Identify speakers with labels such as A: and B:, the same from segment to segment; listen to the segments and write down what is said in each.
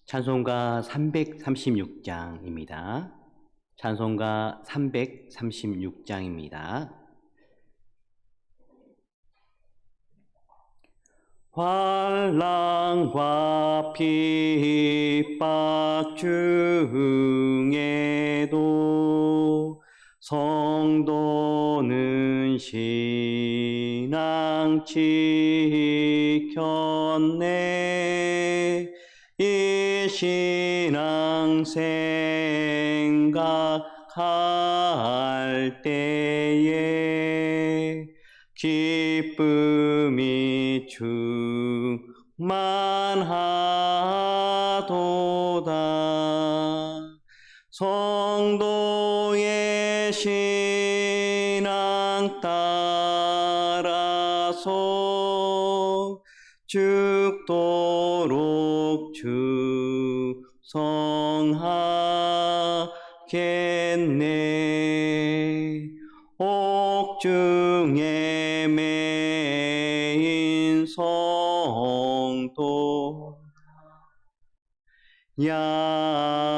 A: 찬송가 336장입니다. 찬송가 336장입니다. 환난과 핍박 중에도 성도는 신앙 지켰네. 이 신앙 생각할 때에 기쁨이 충만하도다. 성도의 신앙 따라서 죽도록 충성하겠네. 옥중에 매인 성도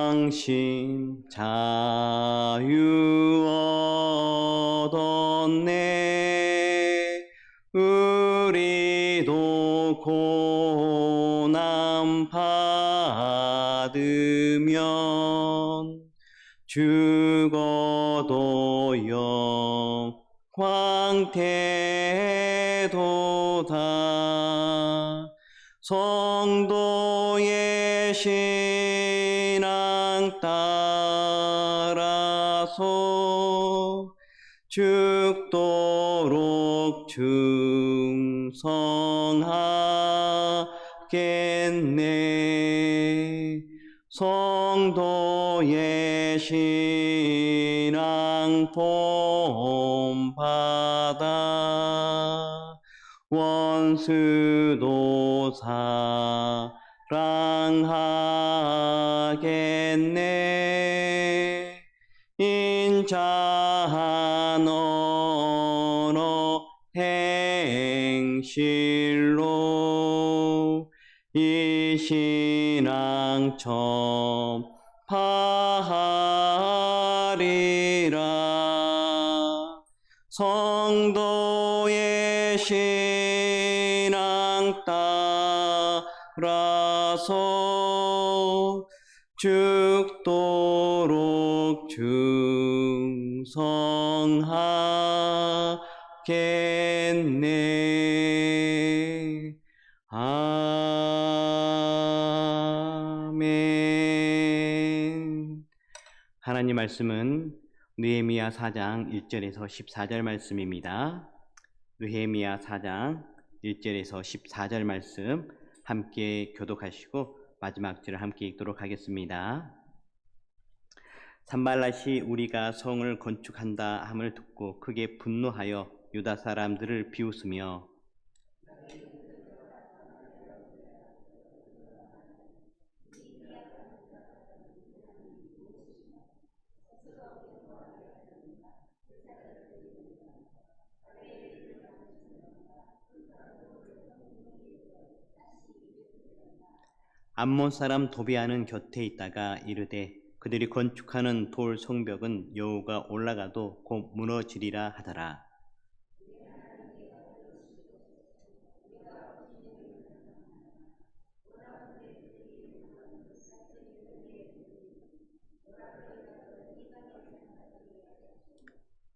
A: 양심 자유 얻었네. 우리도 고난 받으면 죽어도 영광 태도다. 성도의 신앙 따라서 죽도록 충성하겠네. 성도의 신앙 본받아 원수도 사랑하겠네. 인자한 언어 행실로 이 신앙 전파하리라. 성도의 신앙 따라서 죽도록 충성하겠네. 아멘. 하나님 말씀은 느헤미야 4장 1절에서 14절 말씀입니다. 느헤미야 4장 1절에서 14절 말씀 함께 교독하시고 마지막 절을 함께 읽도록 하겠습니다. 산발랏이 우리가 성을 건축한다 함을 듣고 크게 분노하여 유다 사람들을 비웃으며 암몬 사람 도비아는 곁에 있다가 이르되 그들이 건축하는 돌 성벽은 여호가 올라가도 곧 무너지리라 하더라.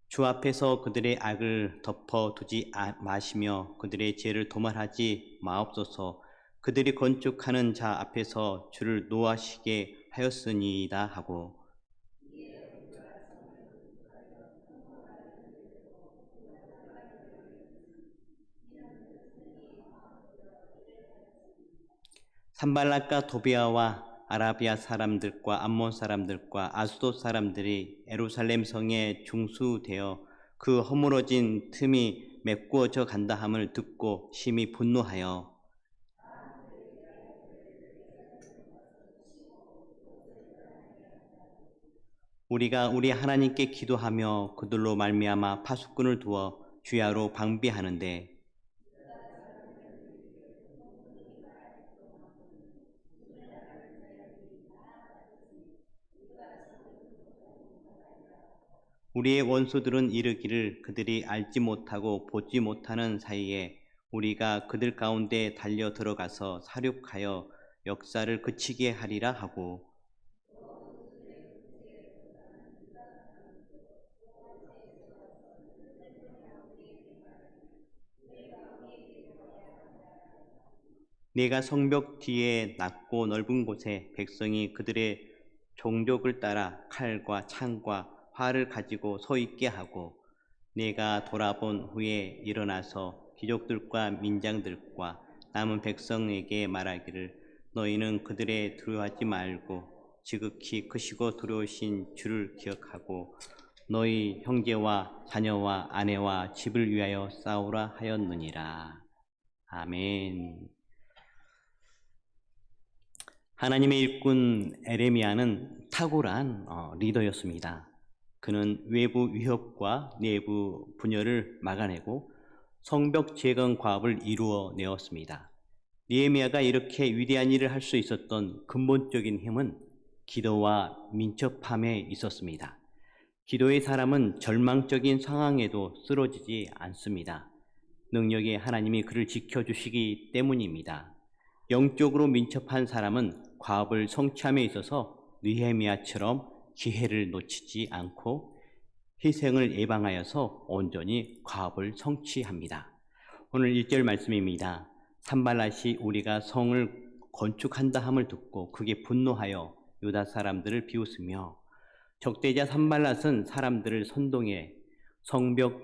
A: 주 앞에서 그들의 악을 덮어두지 마시며 그들의 죄를 도말하지 마옵소서. 그들이 건축하는 자 앞에서 주를 노하시게 하였으니이다 하고 산발랏과 도비아와 아라비아 사람들과 암몬 사람들과 아스돗 사람들이 예루살렘 성에 중수되어 그 허물어진 틈이 메꾸어져 간다 함을 듣고 심히 분노하여 우리가 우리 하나님께 기도하며 그들로 말미암아 파수꾼을 두어 주야로 방비하는데 우리의 원수들은 이르기를 그들이 알지 못하고 보지 못하는 사이에 우리가 그들 가운데 달려 들어가서 사륙하여 역사를 그치게 하리라 하고 내가 성벽 뒤에 낮고 넓은 곳에 백성이 그들의 종족을 따라 칼과 창과 활을 가지고 서 있게 하고 내가 돌아본 후에 일어나서 귀족들과 민장들과 남은 백성에게 말하기를 너희는 그들의 두려워하지 말고 지극히 크시고 두려우신 주를 기억하고 너희 형제와 자녀와 아내와 집을 위하여 싸우라 하였느니라. 아멘. 하나님의 일꾼 에레미야는 탁월한 리더였습니다. 그는 외부 위협과 내부 분열을 막아내고 성벽 재건 과업을 이루어내었습니다. 느헤미야가 이렇게 위대한 일을 할 수 있었던 근본적인 힘은 기도와 민첩함에 있었습니다. 기도의 사람은 절망적인 상황에도 쓰러지지 않습니다. 능력의 하나님이 그를 지켜주시기 때문입니다. 영적으로 민첩한 사람은 과업을 성취함에 있어서 느헤미야처럼 기회를 놓치지 않고 희생을 예방하여서 온전히 과업을 성취합니다. 오늘 1절 말씀입니다. 산발랏이 우리가 성을 건축한다 함을 듣고 크게 분노하여 유다 사람들을 비웃으며, 적대자 산발랏은 사람들을 선동해 성벽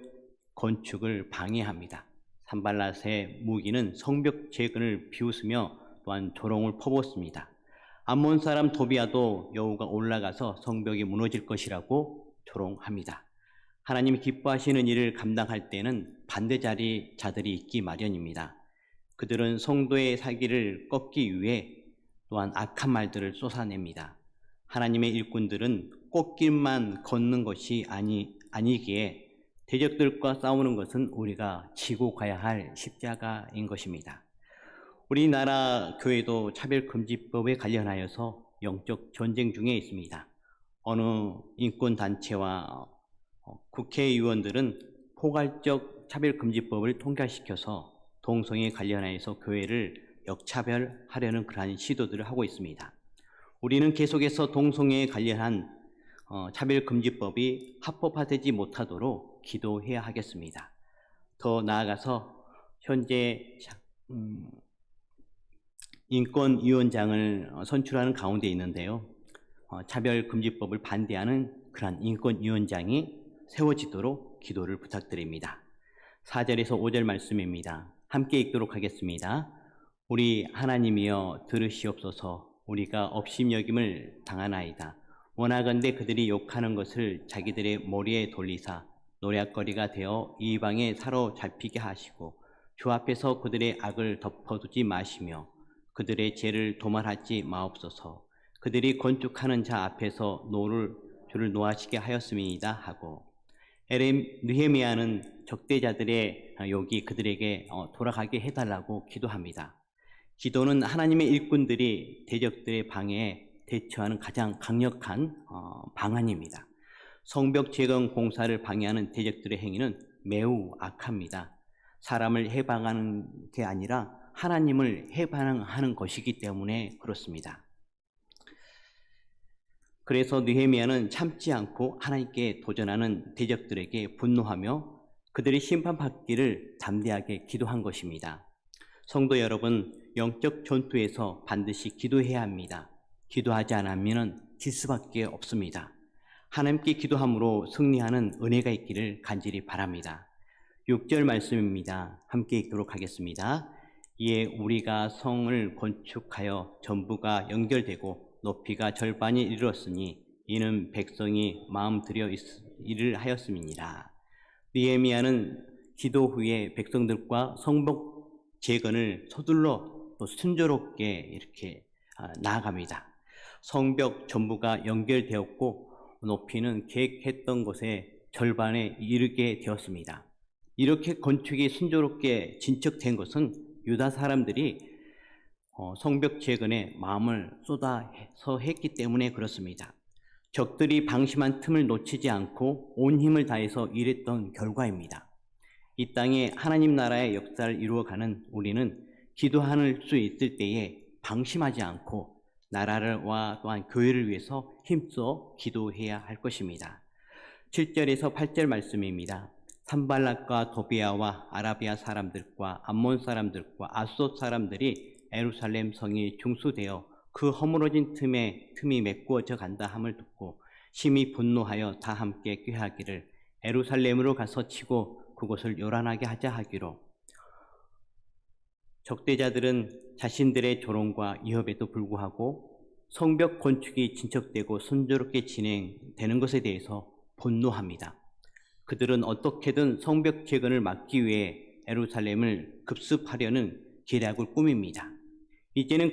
A: 건축을 방해합니다. 산발랏의 무기는 성벽 재건을 비웃으며 또한 조롱을 퍼붓습니다. 암몬 사람 도비아도 여호가 올라가서 성벽이 무너질 것이라고 조롱합니다. 하나님이 기뻐하시는 일을 감당할 때는 반대자들이 있기 마련입니다. 그들은 성도의 사기를 꺾기 위해 또한 악한 말들을 쏟아냅니다. 하나님의 일꾼들은 꽃길만 걷는 것이 아니기에 대적들과 싸우는 것은 우리가 지고 가야 할 십자가인 것입니다. 우리나라 교회도 차별금지법에 관련하여서 영적 전쟁 중에 있습니다. 어느 인권단체와 국회의원들은 포괄적 차별금지법을 통과시켜서 동성애에 관련하여서 교회를 역차별하려는 그러한 시도들을 하고 있습니다. 우리는 계속해서 동성애에 관련한 차별금지법이 합법화되지 못하도록 기도해야 하겠습니다. 더 나아가서 현재 인권위원장을 선출하는 가운데 있는데요. 차별금지법을 반대하는 그러한 인권위원장이 세워지도록 기도를 부탁드립니다. 4절에서 5절 말씀입니다. 함께 읽도록 하겠습니다. 우리 하나님이여 들으시옵소서. 우리가 업심여김을 당하나이다. 원하건대 그들이 욕하는 것을 자기들의 머리에 돌리사 노략거리가 되어 이방에 사로잡히게 하시고 주 앞에서 그들의 악을 덮어두지 마시며 그들의 죄를 도말하지 마옵소서. 그들이 건축하는 자 앞에서 주를 노하시게 하였음이니이다 하고, 느헤미야는 적대자들의 욕이 그들에게 돌아가게 해달라고 기도합니다. 기도는 하나님의 일꾼들이 대적들의 방해에 대처하는 가장 강력한 방안입니다. 성벽 재건 공사를 방해하는 대적들의 행위는 매우 악합니다. 사람을 해방하는 게 아니라 하나님을 해방하는 것이기 때문에 그렇습니다. 그래서 느헤미야는 참지 않고 하나님께 도전하는 대적들에게 분노하며 그들이 심판받기를 담대하게 기도한 것입니다. 성도 여러분, 영적 전투에서 반드시 기도해야 합니다. 기도하지 않으면 질 수밖에 없습니다. 하나님께 기도함으로 승리하는 은혜가 있기를 간절히 바랍니다. 6절 말씀입니다. 함께 읽도록 하겠습니다. 이에 우리가 성을 건축하여 전부가 연결되고 높이가 절반이 이르렀으니 이는 백성이 마음 들여 일을 하였음이니라. 느헤미야는 기도 후에 백성들과 성벽 재건을 서둘러 또 순조롭게 이렇게 나아갑니다. 성벽 전부가 연결되었고 높이는 계획했던 것의 절반에 이르게 되었습니다. 이렇게 건축이 순조롭게 진척된 것은 유다 사람들이 성벽 재건에 마음을 쏟아서 했기 때문에 그렇습니다. 적들이 방심한 틈을 놓치지 않고 온 힘을 다해서 일했던 결과입니다. 이 땅에 하나님 나라의 역사를 이루어가는 우리는 기도할 수 있을 때에 방심하지 않고 나라와 또한 교회를 위해서 힘써 기도해야 할 것입니다. 7절에서 8절 말씀입니다. 산발랏과 도비아와 아라비아 사람들과 암몬 사람들과 아숫 사람들이 예루살렘 성이 중수되어 그 허물어진 틈이 메꾸어져 간다 함을 듣고 심히 분노하여 다 함께 꾀하기를 예루살렘으로 가서 치고 그곳을 요란하게 하자 하기로 적대자들은 자신들의 조롱과 위협에도 불구하고 성벽 건축이 진척되고 순조롭게 진행되는 것에 대해서 분노합니다. 그들은 어떻게든 성벽 재건을 막기 위해 예루살렘을 급습하려는 계략을 꾸밉니다. 이제는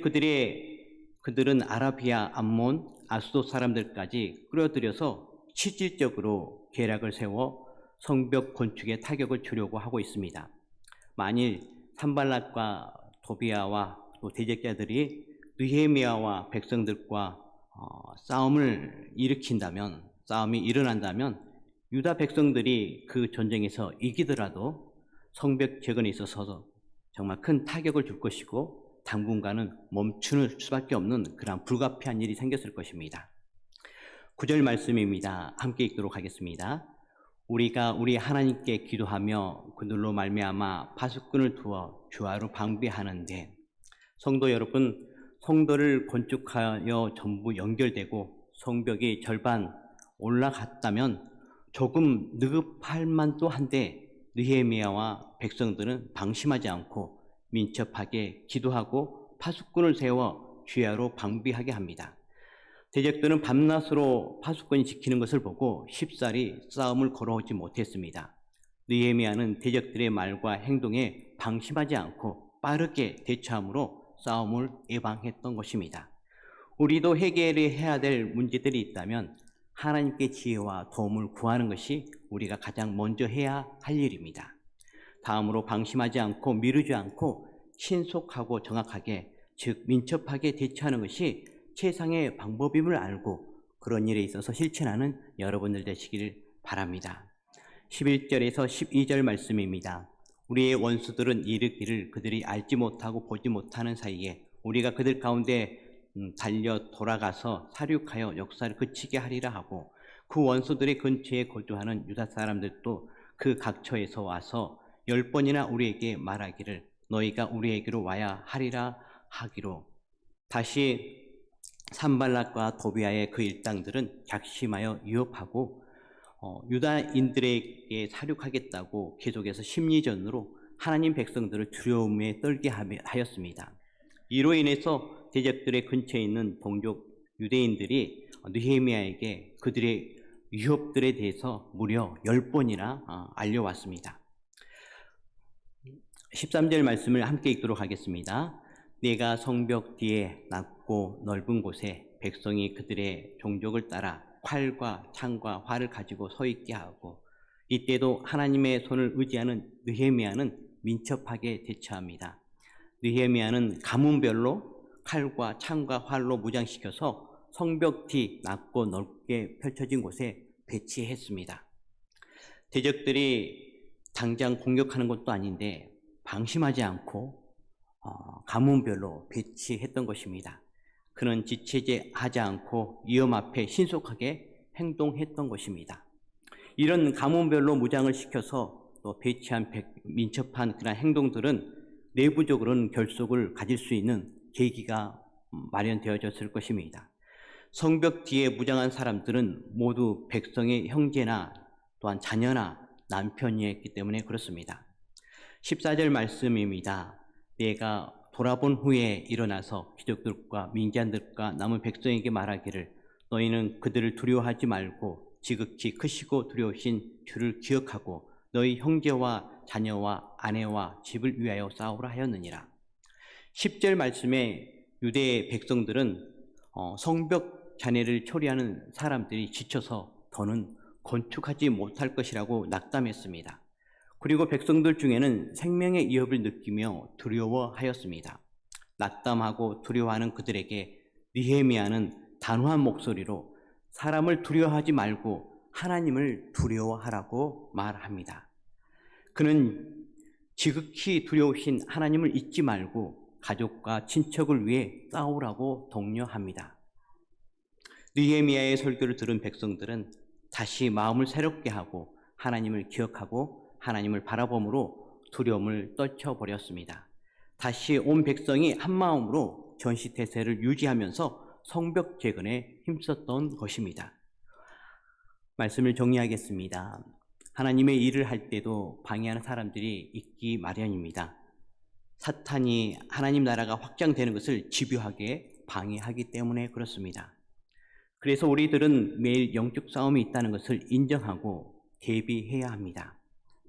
A: 그들은 아라비아, 암몬, 아수도 사람들까지 끌어들여서 실질적으로 계략을 세워 성벽 건축에 타격을 주려고 하고 있습니다. 만일 산발락과 도비아와 또 대적자들이 느헤미야와 백성들과 싸움이 일어난다면 유다 백성들이 그 전쟁에서 이기더라도 성벽 재건에 있어서 정말 큰 타격을 줄 것이고 당분간은 멈추는 수밖에 없는 그런 불가피한 일이 생겼을 것입니다. 9절 말씀입니다. 함께 읽도록 하겠습니다. 우리가 우리 하나님께 기도하며 그들로 말미암아 파수꾼을 두어 주하로 방비하는데, 성도 여러분, 성도를 건축하여 전부 연결되고 성벽이 절반 올라갔다면 조금 느급할 만도 한데 느헤미야와 백성들은 방심하지 않고 민첩하게 기도하고 파수꾼을 세워 주야로 방비하게 합니다. 대적들은 밤낮으로 파수꾼이 지키는 것을 보고 쉽사리 싸움을 걸어오지 못했습니다. 느헤미야는 대적들의 말과 행동에 방심하지 않고 빠르게 대처함으로 싸움을 예방했던 것입니다. 우리도 해결해야 될 문제들이 있다면 하나님께 지혜와 도움을 구하는 것이 우리가 가장 먼저 해야 할 일입니다. 다음으로 방심하지 않고 미루지 않고 신속하고 정확하게, 즉 민첩하게 대처하는 것이 최상의 방법임을 알고 그런 일에 있어서 실천하는 여러분들 되시기를 바랍니다. 11절에서 12절 말씀입니다. 우리의 원수들은 이르기를 그들이 알지 못하고 보지 못하는 사이에 우리가 그들 가운데 달려 돌아가서 사륙하여 역사를 그치게 하리라 하고, 그 원수들의 근처에 거주하는 유다 사람들도 그 각처에서 와서 10번이나 우리에게 말하기를 너희가 우리에게로 와야 하리라 하기로, 다시 산발락과 도비아의 그 일당들은 작심하여 위협하고 유다인들에게 사륙하겠다고 계속해서 심리전으로 하나님 백성들을 두려움에 떨게 하였습니다. 이로 인해서 대적들의 근처에 있는 동족 유대인들이 느헤미야에게 그들의 위협들에 대해서 무려 10번이나 알려왔습니다. 13절 말씀을 함께 읽도록 하겠습니다. 내가 성벽 뒤에 낮고 넓은 곳에 백성이 그들의 종족을 따라 칼과 창과 활을 가지고 서 있게 하고, 이때도 하나님의 손을 의지하는 느헤미야는 민첩하게 대처합니다. 느헤미야는 가문별로 칼과 창과 활로 무장시켜서 성벽 뒤 낮고 넓게 펼쳐진 곳에 배치했습니다. 대적들이 당장 공격하는 것도 아닌데 방심하지 않고 가문별로 배치했던 것입니다. 그는 지체하지 않고 위험 앞에 신속하게 행동했던 것입니다. 이런 가문별로 무장을 시켜서 또 배치한 민첩한 그런 행동들은 내부적으로는 결속을 가질 수 있는 계기가 마련되어졌을 것입니다. 성벽 뒤에 무장한 사람들은 모두 백성의 형제나 또한 자녀나 남편이었기 때문에 그렇습니다. 14절 말씀입니다. 내가 돌아본 후에 일어나서 귀족들과 민간들과 남은 백성에게 말하기를 너희는 그들을 두려워하지 말고 지극히 크시고 두려우신 주를 기억하고 너희 형제와 자녀와 아내와 집을 위하여 싸우라 하였느니라. 10절 말씀에 유대 백성들은 성벽 잔해를 처리하는 사람들이 지쳐서 더는 건축하지 못할 것이라고 낙담했습니다. 그리고 백성들 중에는 생명의 위협을 느끼며 두려워하였습니다. 낙담하고 두려워하는 그들에게 느헤미야는 단호한 목소리로 사람을 두려워하지 말고 하나님을 두려워하라고 말합니다. 그는 지극히 두려우신 하나님을 잊지 말고 가족과 친척을 위해 싸우라고 독려합니다. 느헤미야의 설교를 들은 백성들은 다시 마음을 새롭게 하고 하나님을 기억하고 하나님을 바라봄으로 두려움을 떨쳐버렸습니다. 다시 온 백성이 한마음으로 전시태세를 유지하면서 성벽 재건에 힘썼던 것입니다. 말씀을 정리하겠습니다. 하나님의 일을 할 때도 방해하는 사람들이 있기 마련입니다. 사탄이 하나님 나라가 확장되는 것을 집요하게 방해하기 때문에 그렇습니다. 그래서 우리들은 매일 영적 싸움이 있다는 것을 인정하고 대비해야 합니다.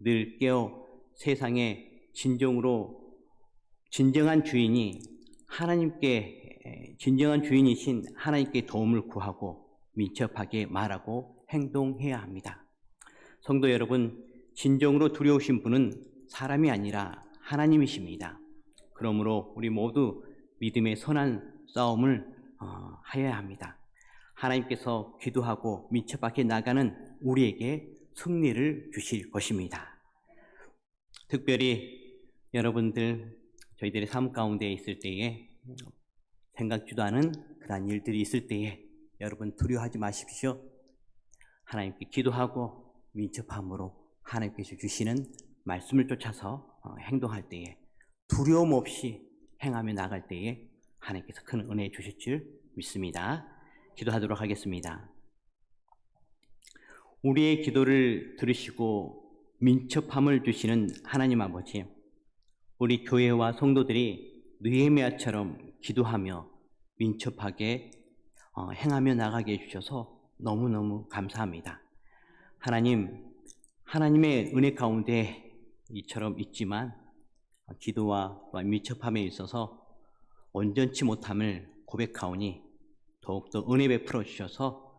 A: 늘 깨어 세상에 진정한 주인이신 하나님께 도움을 구하고 민첩하게 말하고 행동해야 합니다. 성도 여러분, 진정으로 두려우신 분은 사람이 아니라 하나님이십니다. 그러므로 우리 모두 믿음의 선한 싸움을 해야 합니다. 하나님께서 기도하고 민첩하게 나가는 우리에게 승리를 주실 것입니다. 특별히 여러분들 저희들의 삶 가운데 있을 때에 생각지도 않은 그러한 일들이 있을 때에 여러분 두려워하지 마십시오. 하나님께 기도하고 민첩함으로 하나님께서 주시는 말씀을 쫓아서 행동할 때에 두려움 없이 행하며 나갈 때에 하나님께서 큰 은혜 주실 줄 믿습니다. 기도하도록 하겠습니다. 우리의 기도를 들으시고 민첩함을 주시는 하나님 아버지, 우리 교회와 성도들이 느헤미야처럼 기도하며 민첩하게 행하며 나가게 해주셔서 너무너무 감사합니다. 하나님의 은혜 가운데 이처럼 있지만 기도와 민첩함에 있어서 온전치 못함을 고백하오니 더욱더 은혜 베풀어 주셔서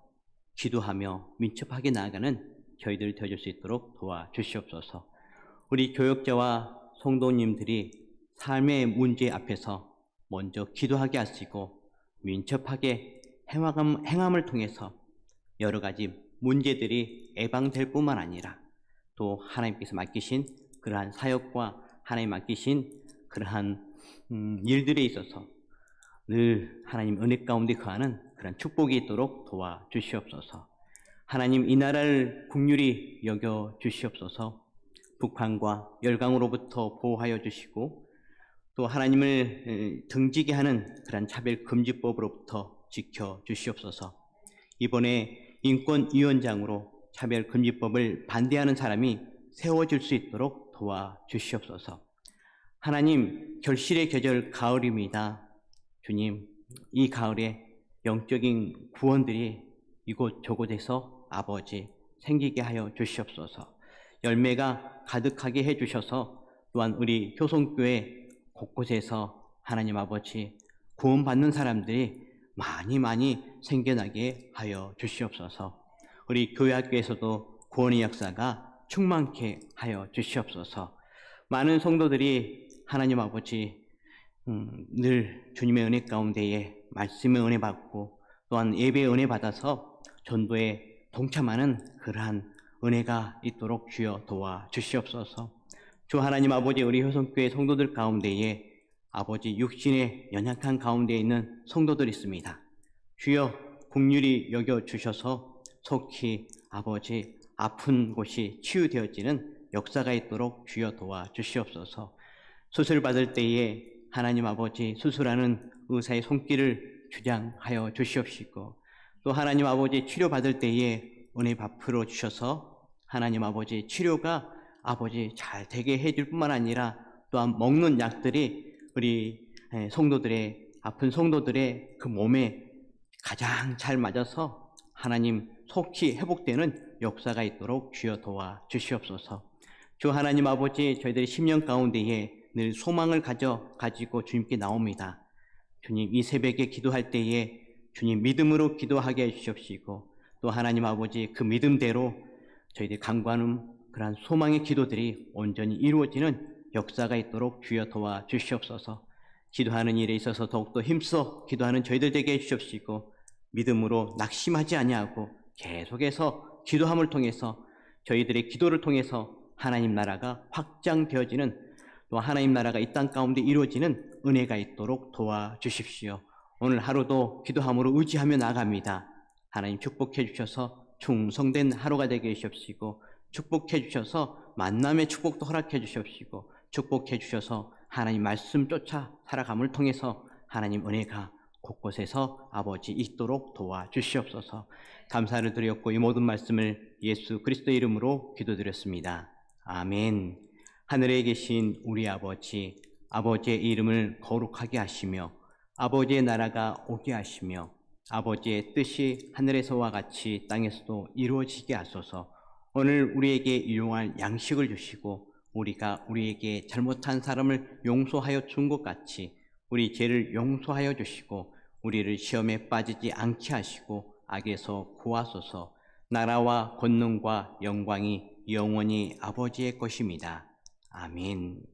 A: 기도하며 민첩하게 나아가는 저희들 되어줄 수 있도록 도와주시옵소서. 우리 교역자와 성도님들이 삶의 문제 앞에서 먼저 기도하게 하시고 민첩하게 행함을 통해서 여러 가지 문제들이 예방될 뿐만 아니라 또 하나님께서 맡기신 그러한 사역과 하나님 맡기신 그러한 일들에 있어서 늘 하나님 은혜 가운데 거하는 그런 축복이 있도록 도와주시옵소서. 하나님 이 나라를 긍휼히 여겨 주시옵소서. 북한과 열강으로부터 보호하여 주시고 또 하나님을 등지게 하는 그런 차별금지법으로부터 지켜 주시옵소서. 이번에 인권위원장으로 차별금지법을 반대하는 사람이 세워질 수 있도록 도와주시옵소서. 하나님, 결실의 계절 가을입니다. 주님, 이 가을에 영적인 구원들이 이곳저곳에서 아버지 생기게 하여 주시옵소서. 열매가 가득하게 해주셔서 또한 우리 효성교회 곳곳에서 하나님 아버지 구원받는 사람들이 많이 생겨나게 하여 주시옵소서. 우리 교회학교에서도 구원의 역사가 충만케 하여 주시옵소서. 많은 성도들이 하나님 아버지 늘 주님의 은혜 가운데에 말씀의 은혜 받고 또한 예배의 은혜 받아서 전도에 동참하는 그러한 은혜가 있도록 주여 도와주시옵소서. 주 하나님 아버지, 우리 효성교회 성도들 가운데에 아버지 육신의 연약한 가운데 있는 성도들이 있습니다. 주여 긍휼히 여겨주셔서 속히 아버지 아픈 곳이 치유되어지는 역사가 있도록 주여 도와주시옵소서. 수술 받을 때에 하나님 아버지 수술하는 의사의 손길을 주장하여 주시옵시고 또 하나님 아버지 치료받을 때에 은혜 베풀어 주셔서 하나님 아버지 치료가 아버지 잘 되게 해줄 뿐만 아니라 또한 먹는 약들이 우리 아픈 성도들의 그 몸에 가장 잘 맞아서 하나님 속히 회복되는 역사가 있도록 주여 도와주시옵소서. 주 하나님 아버지, 저희들이 10년 가운데에 늘 소망을 가지고 주님께 나옵니다. 주님, 이 새벽에 기도할 때에 주님 믿음으로 기도하게 해주시옵시고 또 하나님 아버지 그 믿음대로 저희들이 간구하는 그러한 소망의 기도들이 온전히 이루어지는 역사가 있도록 주여 도와주시옵소서. 기도하는 일에 있어서 더욱더 힘써 기도하는 저희들 되게 해주시옵시고 믿음으로 낙심하지 아니하고 계속해서 기도함을 통해서 저희들의 기도를 통해서 하나님 나라가 확장되어지는 또 하나님 나라가 이 땅 가운데 이루어지는 은혜가 있도록 도와주십시오. 오늘 하루도 기도함으로 의지하며 나갑니다. 하나님 축복해 주셔서 충성된 하루가 되게 해주시옵시고 축복해 주셔서 만남의 축복도 허락해 주시옵시고 축복해 주셔서 하나님 말씀 쫓아 살아감을 통해서 하나님 은혜가 곳곳에서 아버지 있도록 도와주시옵소서. 감사를 드렸고 이 모든 말씀을 예수 그리스도의 이름으로 기도드렸습니다. 아멘. 하늘에 계신 우리 아버지, 아버지의 이름을 거룩하게 하시며 아버지의 나라가 오게 하시며 아버지의 뜻이 하늘에서와 같이 땅에서도 이루어지게 하소서. 오늘 우리에게 일용할 양식을 주시고 우리가 우리에게 잘못한 사람을 용서하여 준 것 같이 우리 죄를 용서하여 주시고 우리를 시험에 빠지지 않게 하시고 악에서 구하소서. 나라와 권능과 영광이 영원히 아버지의 것입니다. 아멘.